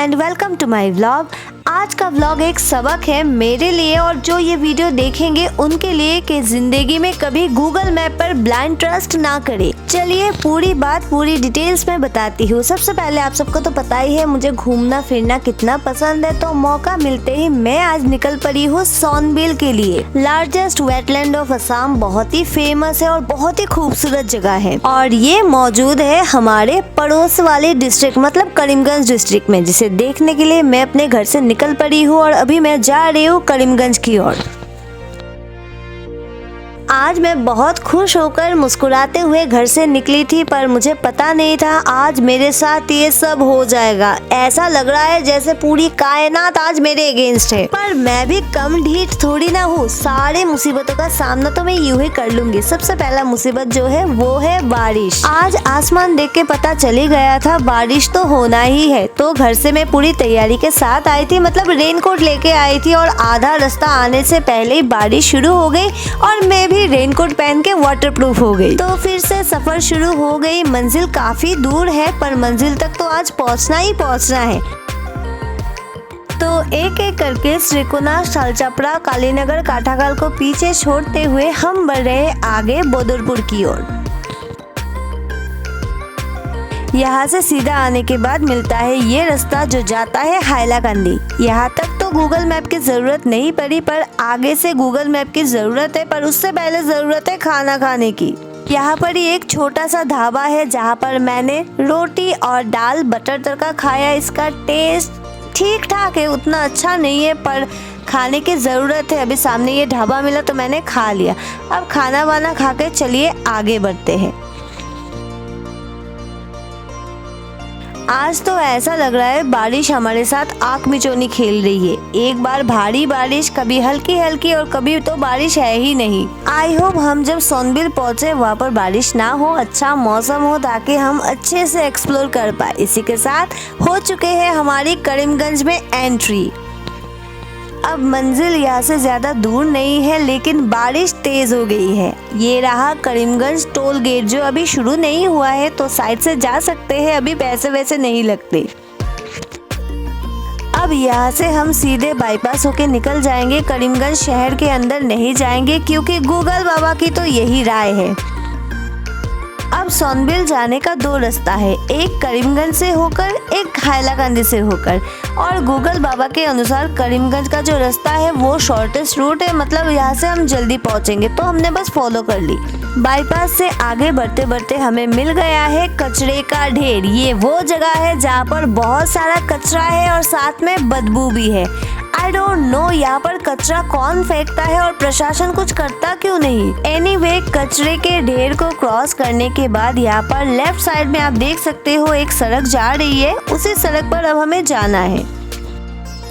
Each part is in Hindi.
And welcome to my vlog. आज का व्लॉग एक सबक है मेरे लिए और जो ये वीडियो देखेंगे उनके लिए कि जिंदगी में कभी गूगल मैप पर ब्लाइंड ट्रस्ट ना करें। चलिए पूरी बात पूरी डिटेल्स में बताती हूँ। सबसे पहले आप सबको तो पता ही है मुझे घूमना फिरना कितना पसंद है, तो मौका मिलते ही मैं आज निकल पड़ी हूँ सोनबिल के लिए। लार्जेस्ट वेटलैंड ऑफ असम, बहुत ही फेमस है और बहुत ही खूबसूरत जगह है और ये मौजूद है हमारे पड़ोस वाले डिस्ट्रिक्ट मतलब करीमगंज डिस्ट्रिक्ट में, जिसे देखने के लिए मैं अपने घर से निकल पड़ी हूँ और अभी मैं जा रही हूँ करीमगंज की ओर। आज मैं बहुत खुश होकर मुस्कुराते हुए घर से निकली थी, पर मुझे पता नहीं था आज मेरे साथ ये सब हो जाएगा। ऐसा लग रहा है जैसे पूरी कायनात आज मेरे अगेंस्ट है, पर मैं भी कम ढीठ थोड़ी ना हूँ। सारे मुसीबतों का सामना तो मैं यूं ही कर लूंगी। सबसे पहला मुसीबत जो है वो है बारिश। आज आसमान देख के पता चली गया था बारिश तो होना ही है, तो घर से मैं पूरी तैयारी के साथ आई थी, मतलब रेनकोट लेके आई थी और आधा रास्ता आने से पहले ही बारिश शुरू हो गई और मैं भी रेनकोट पहन के वाटरप्रूफ हो गई। तो फिर से सफर शुरू हो गई। मंजिल काफी दूर है पर मंजिल तक तो आज पहुंचना ही पहुंचना है। तो एक एक करके श्रीकुना, शालचपरा, कालीनगर, काठाखाल को पीछे छोड़ते हुए हम बढ़ रहे आगे बोदरपुर की ओर। यहाँ से सीधा आने के बाद मिलता है ये रास्ता जो जाता है हाइलाकंदी। यहाँ तक तो गूगल मैप की जरूरत नहीं पड़ी, पर आगे से गूगल मैप की जरूरत है, पर उससे पहले जरूरत है खाना खाने की। यहाँ पर ही एक छोटा सा ढाबा है जहाँ पर मैंने रोटी और दाल बटर तड़का खाया। इसका टेस्ट ठीक ठाक है, उतना अच्छा नहीं है, पर खाने की ज़रूरत है। अभी सामने ये ढाबा मिला तो मैंने खा लिया। अब खाना वाना खा के चलिए आगे बढ़ते हैं। आज तो ऐसा लग रहा है बारिश हमारे साथ आंख मिचौनी खेल रही है। एक बार भारी बारिश, कभी हल्की हल्की और कभी तो बारिश है ही नहीं। आई होप हम जब सोनबिल पहुंचे वहाँ पर बारिश ना हो, अच्छा मौसम हो ताकि हम अच्छे से एक्सप्लोर कर पाए। इसी के साथ हो चुके हैं हमारी करीमगंज में एंट्री। अब मंजिल यहाँ से ज़्यादा दूर नहीं है, लेकिन बारिश तेज़ हो गई है। ये रहा करीमगंज टोल गेट जो अभी शुरू नहीं हुआ है, तो साइड से जा सकते हैं, अभी पैसे वैसे नहीं लगते। अब यहाँ से हम सीधे बाईपास होके निकल जाएंगे, करीमगंज शहर के अंदर नहीं जाएंगे क्योंकि गूगल बाबा की तो यही राय है। अब सोनबिल जाने का दो रास्ता है, एक करीमगंज से होकर एक हाइलाकंदी से होकर, और गूगल बाबा के अनुसार करीमगंज का जो रास्ता है वो शॉर्टेस्ट रूट है, मतलब यहाँ से हम जल्दी पहुँचेंगे, तो हमने बस फॉलो कर ली। बाईपास से आगे बढ़ते बढ़ते हमें मिल गया है कचरे का ढेर। ये वो जगह है जहाँ पर बहुत सारा कचरा है और साथ में बदबू भी है। आई डोंट नो यहाँ पर कचरा कौन फेंकता है और प्रशासन कुछ करता क्यों नहीं। एनीवे, कचरे के ढेर को क्रॉस करने के बाद यहाँ पर लेफ्ट साइड में आप देख सकते हो एक सड़क जा रही है, उसी सड़क पर अब हमें जाना है।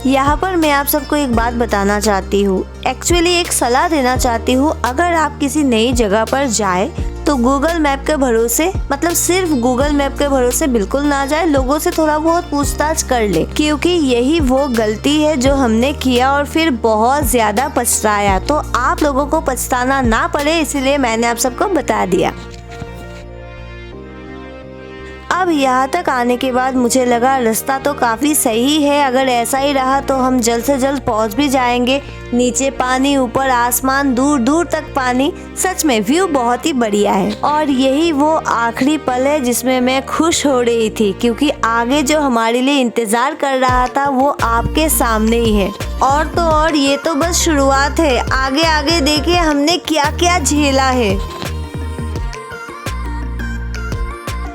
यहाँ पर मैं आप सबको एक बात बताना चाहती हूँ, एक्चुअली एक सलाह देना चाहती हूँ। अगर आप किसी नई जगह पर जाए तो गूगल मैप के भरोसे, मतलब सिर्फ गूगल मैप के भरोसे बिल्कुल ना जाए, लोगों से थोड़ा बहुत पूछताछ कर ले, क्योंकि यही वो गलती है जो हमने किया और फिर बहुत ज़्यादा पछताया। तो आप लोगों को पछताना ना पड़े, इसीलिए मैंने आप सबको बता दिया। अब यहाँ तक आने के बाद मुझे लगा रास्ता तो काफ़ी सही है, अगर ऐसा ही रहा तो हम जल्द से जल्द पहुँच भी जाएंगे। नीचे पानी, ऊपर आसमान, दूर दूर तक पानी, सच में व्यू बहुत ही बढ़िया है। और यही वो आखिरी पल है जिसमें मैं खुश हो रही थी, क्योंकि आगे जो हमारे लिए इंतज़ार कर रहा था वो आपके सामने ही है। और तो और ये तो बस शुरुआत है, आगे आगे देखिए हमने क्या क्या झेला है।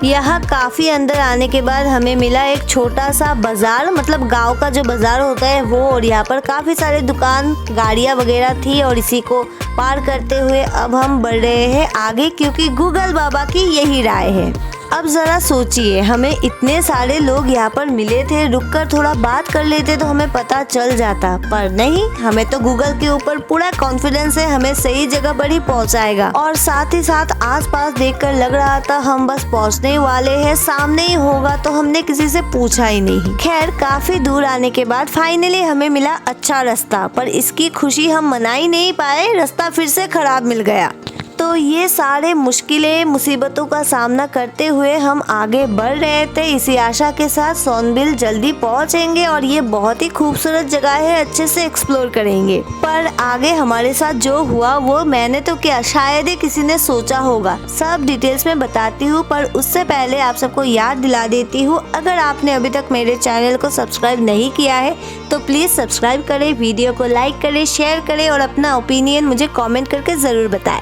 यहाँ काफ़ी अंदर आने के बाद हमें मिला एक छोटा सा बाज़ार, मतलब गांव का जो बाज़ार होता है वो, और यहाँ पर काफ़ी सारे दुकान, गाड़ियाँ वगैरह थी और इसी को पार करते हुए अब हम बढ़ रहे हैं आगे, क्योंकि गूगल बाबा की यही राय है। अब ज़रा सोचिए, हमें इतने सारे लोग यहाँ पर मिले थे, रुककर थोड़ा बात कर लेते तो हमें पता चल जाता, पर नहीं, हमें तो गूगल के ऊपर पूरा कॉन्फिडेंस है, हमें सही जगह पर ही पहुँचाएगा। और साथ ही साथ आसपास देखकर लग रहा था हम बस पहुँचने वाले हैं, सामने ही होगा, तो हमने किसी से पूछा ही नहीं। खैर, काफ़ी दूर आने के बाद फाइनली हमें मिला अच्छा रास्ता, पर इसकी खुशी हम मना ही नहीं पाए, रास्ता फिर से खराब मिल गया। तो ये सारे मुश्किलें मुसीबतों का सामना करते हुए हम आगे बढ़ रहे थे इसी आशा के साथ सोनबिल जल्दी पहुंचेंगे और ये बहुत ही खूबसूरत जगह है, अच्छे से एक्सप्लोर करेंगे। पर आगे हमारे साथ जो हुआ वो मैंने तो क्या शायद ही किसी ने सोचा होगा। सब डिटेल्स में बताती हूँ, पर उससे पहले आप सबको याद दिला देती हूँ, अगर आपने अभी तक मेरे चैनल को सब्सक्राइब नहीं किया है तो प्लीज सब्सक्राइब करें, वीडियो को लाइक करें, शेयर करें और अपना ओपिनियन मुझे कमेंट करके जरूर बताएं।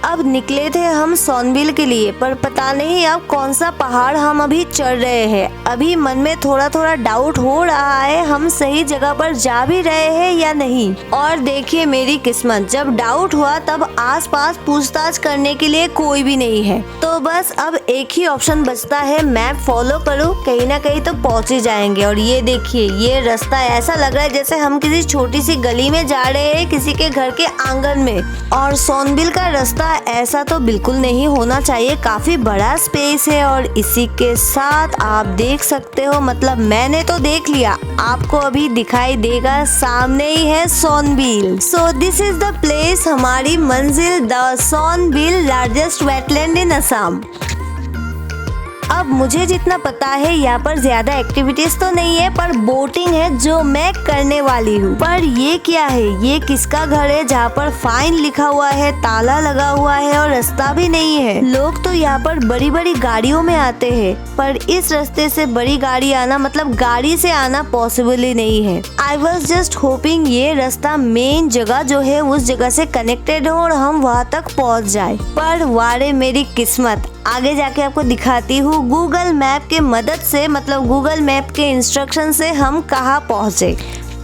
अब निकले थे हम सोनबिल के लिए, पर पता नहीं अब कौन सा पहाड़ हम अभी चढ़ रहे हैं। अभी मन में थोड़ा थोड़ा डाउट हो रहा है हम सही जगह पर जा भी रहे हैं या नहीं। और देखिए मेरी किस्मत, जब डाउट हुआ तब आसपास पूछताछ करने के लिए कोई भी नहीं है, तो बस अब एक ही ऑप्शन बचता है, मैप फॉलो करो, कहीं ना कहीं तो पहुँच ही जाएंगे। और ये देखिए ये रास्ता ऐसा लग रहा है जैसे हम किसी छोटी सी गली में जा रहे हैं, किसी के घर के आंगन में। और सोनबिल का रास्ता ऐसा तो बिल्कुल नहीं होना चाहिए, काफी बड़ा स्पेस है। और इसी के साथ आप देख सकते हो, मतलब मैंने तो देख लिया, आपको अभी दिखाई देगा, सामने ही है Sonbil. So this is the place, हमारी मंजिल, the Sonbil largest wetland in Assam. अब मुझे जितना पता है यहाँ पर ज्यादा एक्टिविटीज तो नहीं है, पर बोटिंग है जो मैं करने वाली हूँ। पर ये क्या है, ये किसका घर है जहाँ पर फाइन लिखा हुआ है, ताला लगा हुआ है और रास्ता भी नहीं है। लोग तो यहाँ पर बड़ी बड़ी गाड़ियों में आते हैं, पर इस रास्ते से बड़ी गाड़ी आना, मतलब गाड़ी से आना पॉसिबल ही नहीं है। आई वॉज जस्ट होपिंग ये रास्ता मेन जगह जो है उस जगह से कनेक्टेड हो और हम वहाँ तक पहुँच जाए। पर वारे मेरी किस्मत, आगे जाके आपको दिखाती हूँ गूगल मैप के मदद से, मतलब गूगल मैप के इंस्ट्रक्शन से हम कहाँ पहुँचे।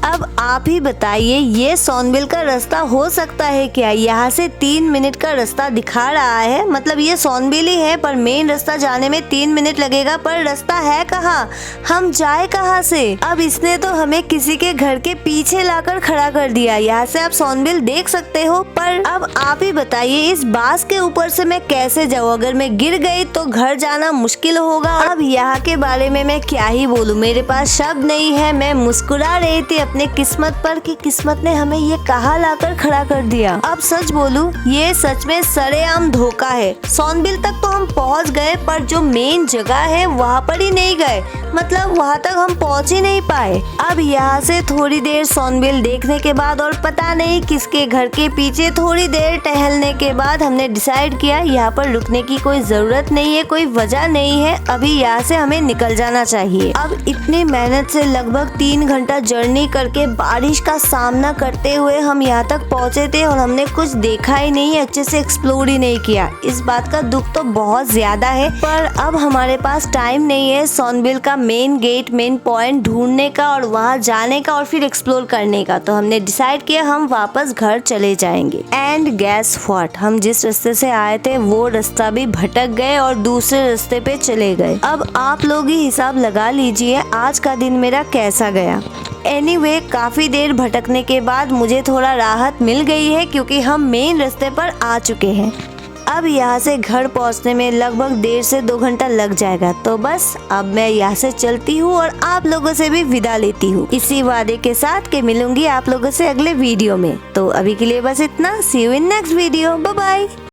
अब आप ही बताइए, ये सोनबिल का रास्ता हो सकता है क्या? यहाँ से 3 मिनट का रास्ता दिखा रहा है, मतलब ये सोनबिल ही है, पर मेन रास्ता जाने में 3 मिनट लगेगा। पर रास्ता है कहाँ, हम जाए कहाँ से? अब इसने तो हमें किसी के घर के पीछे लाकर खड़ा कर दिया। यहाँ से आप सोनबिल देख सकते हो, पर अब आप ही बताइए इस बांस के ऊपर से मैं कैसे जाऊँ? अगर मैं गिर गई तो घर जाना मुश्किल होगा। अब यहाँ के बारे में मैं क्या ही बोलूँ, मेरे पास शब्द नहीं है। मैं मुस्कुरा रही थी अपने किस्मत पर कि किस्मत ने हमें ये कहाँ लाकर खड़ा कर दिया। अब सच बोलूं, ये सच में सरेआम धोखा है। सोनबिल तक तो हम पहुंच गए, पर जो मेन जगह है वहाँ पर ही नहीं गए, मतलब वहाँ तक हम पहुँच ही नहीं पाए। अब यहाँ से थोड़ी देर सोनबिल देखने के बाद और पता नहीं किसके घर के पीछे थोड़ी देर टहलने के बाद हमने डिसाइड किया यहाँ पर रुकने की कोई जरूरत नहीं है, कोई वजह नहीं है, अभी यहाँ से हमें निकल जाना चाहिए। अब इतनी मेहनत से लगभग 3 घंटा जर्नी करके बारिश का सामना करते हुए हम यहाँ तक पहुँचे थे और हमने कुछ देखा ही नहीं, अच्छे से एक्सप्लोर ही नहीं किया। इस बात का दुख तो बहुत ज्यादा है, पर अब हमारे पास टाइम नहीं है सोनबिल का मेन गेट, मेन पॉइंट ढूंढने का और वहाँ जाने का और फिर एक्सप्लोर करने का। तो हमने डिसाइड किया हम वापस घर चले जाएंगे। एंड गैस व्हाट, हम जिस रास्ते से आए थे वो रास्ता भी भटक गए और दूसरे रास्ते पे चले गए। अब आप लोग ही हिसाब लगा लीजिए आज का दिन मेरा कैसा गया। एनीवे, काफी देर भटकने के बाद मुझे थोड़ा राहत मिल गई है क्योंकि हम मेन रास्ते पर आ चुके हैं। अब यहाँ से घर पहुँचने में लगभग 1.5 से 2 घंटा लग जाएगा। तो बस अब मैं यहाँ से चलती हूँ और आप लोगों से भी विदा लेती हूँ, इसी वादे के साथ कि मिलूंगी आप लोगों से अगले वीडियो में। तो अभी के लिए बस इतना। See you in next video, bye bye.